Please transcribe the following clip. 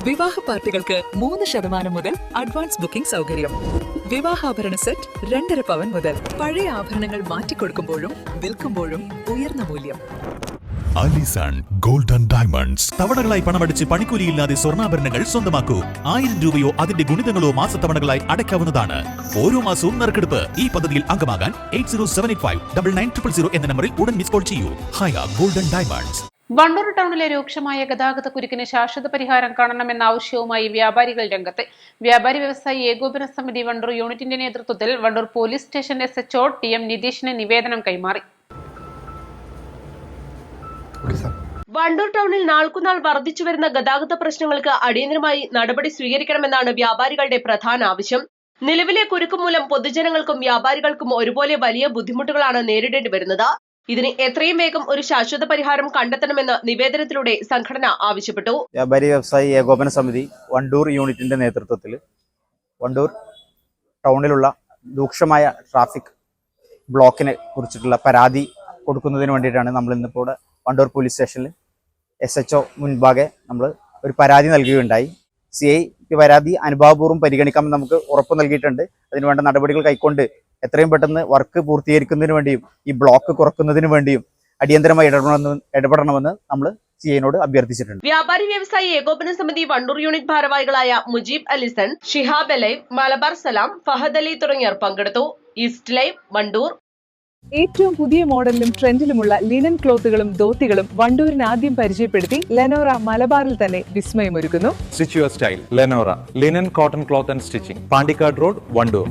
വിവാഹ പാർട്ടികൾക്ക് 3% മുതൽ അഡ്വാൻസ് ബുക്കിംഗ് സൗകര്യം. വിവാഹാഭരണ സെറ്റ് 2.5 പവൻ മുതൽ. പഴയ ആഭരണങ്ങൾ മാറ്റിക്കൊടുക്കുമ്പോഴും വിൽക്കുമ്പോഴും ഉയർന്ന മൂല്യം. Alison golden diamonds. തവണകളായി പണമടിച്ച് പണിക്കൂലിയില്ലാതെ സ്വർണ്ണാഭരണങ്ങൾ സ്വന്തമാക്കൂ. 1000 രൂപയോ അതിന്റെ ഗുണിതങ്ങളോ മാസത്തവണകളായി അടയ്ക്കാവുന്നതാണ്. ഓരോ മാസവും നറുക്കെടുപ്പ്. ഈ പദ്ധതിയിൽ അംഗമാകാൻ 8078599900 എന്ന നമ്പറിൽ ഉടൻ മിസ് കോൾ ചെയ്യൂ. ഹയ ഗോൾഡൻ ഡയമണ്ട്സ്. വണ്ടൂർ ടൗണിലെ രൂക്ഷമായ ഗതാഗത കുരുക്കിന് ശാശ്വത പരിഹാരം കാണണമെന്ന ആവശ്യവുമായി വ്യാപാരികൾ രംഗത്ത്. വ്യാപാരി വ്യവസായി ഏകോപന സമിതി വണ്ടൂർ യൂണിറ്റിന്റെ നേതൃത്വത്തിൽ Wandoor police station SHO TM നിതീഷിന് നിവേദനം കൈമാറി. വണ്ടൂർ ടൗണിൽ നാൾക്കുനാൾ വർദ്ധിച്ചുവരുന്ന ഗതാഗത പ്രശ്നങ്ങൾക്ക് അടിയന്തരമായി നടപടി സ്വീകരിക്കണമെന്നാണ് വ്യാപാരികളുടെ പ്രധാന ആവശ്യം. നിലവിലെ കുരുക്ക് മൂലം പൊതുജനങ്ങൾക്കും വ്യാപാരികൾക്കും ഒരുപോലെ വലിയ ബുദ്ധിമുട്ടുകളാണ് നേരിടേണ്ടി വരുന്നത്. ഇതിന് എത്രയും വേഗം ഒരു ശാശ്വത പരിഹാരം കണ്ടെത്തണമെന്ന് നിവേദനത്തിലൂടെ സംഘടന ആവശ്യപ്പെട്ടു. വ്യാപാരി വ്യവസായി ഏകോപന സമിതി വണ്ടൂർ യൂണിറ്റിന്റെ നേതൃത്വത്തിൽ വണ്ടൂർ ടൗണിലുള്ള രൂക്ഷമായ ട്രാഫിക് ബ്ലോക്കിനെ കുറിച്ചിട്ടുള്ള പരാതി കൊടുക്കുന്നതിന് വേണ്ടിയിട്ടാണ് നമ്മൾ ഇന്നിപ്പോൾ വണ്ടൂർ പോലീസ് സ്റ്റേഷനിൽ SHO മുൻപാകെ നമ്മൾ ഒരു പരാതി നൽകുകയുണ്ടായി. CI പരാതി അനുഭാവപൂർവ്വം പരിഗണിക്കാമെന്ന് നമുക്ക് ഉറപ്പ് നൽകിയിട്ടുണ്ട്. അതിനുവേണ്ട നടപടികൾ കൈക്കൊണ്ട് എത്രയും പെട്ടെന്ന് വർക്ക് പൂർത്തീകരിക്കുന്നതിന് വേണ്ടിയും ഈ ബ്ലോക്ക് കുറക്കുന്നതിന് വേണ്ടിയും അടിയന്തരമായി ഇടപെടണമെന്ന് നമ്മൾ CIനോട് അഭ്യർത്ഥിച്ചിട്ടുണ്ട്. വ്യാപാരി വ്യവസായി ഏകോപന സമിതി വണ്ടൂർ യൂണിറ്റ് ഭാരവാഹികളായ മുജീബ് അലിസൺ, ഷിഹാബ് അലൈവ്, മലബാർ സലാം, ഫഹദ് അലി തുടങ്ങിയവർ പങ്കെടുത്തു. East live Wandoor. ഏറ്റവും പുതിയ മോഡലിലും ട്രെൻഡിലുമുള്ള ലിനൻ ക്ലോത്തുകളും ധോത്തികളും വണ്ടൂരിന് ആദ്യം പരിചയപ്പെടുത്തി ലെനോറ മലബാറിൽ തന്നെ വിസ്മയമൊരുക്കുന്നു. Stitch your style Lenora linen cotton cloth and stitching, Pandikkad road, Wandoor.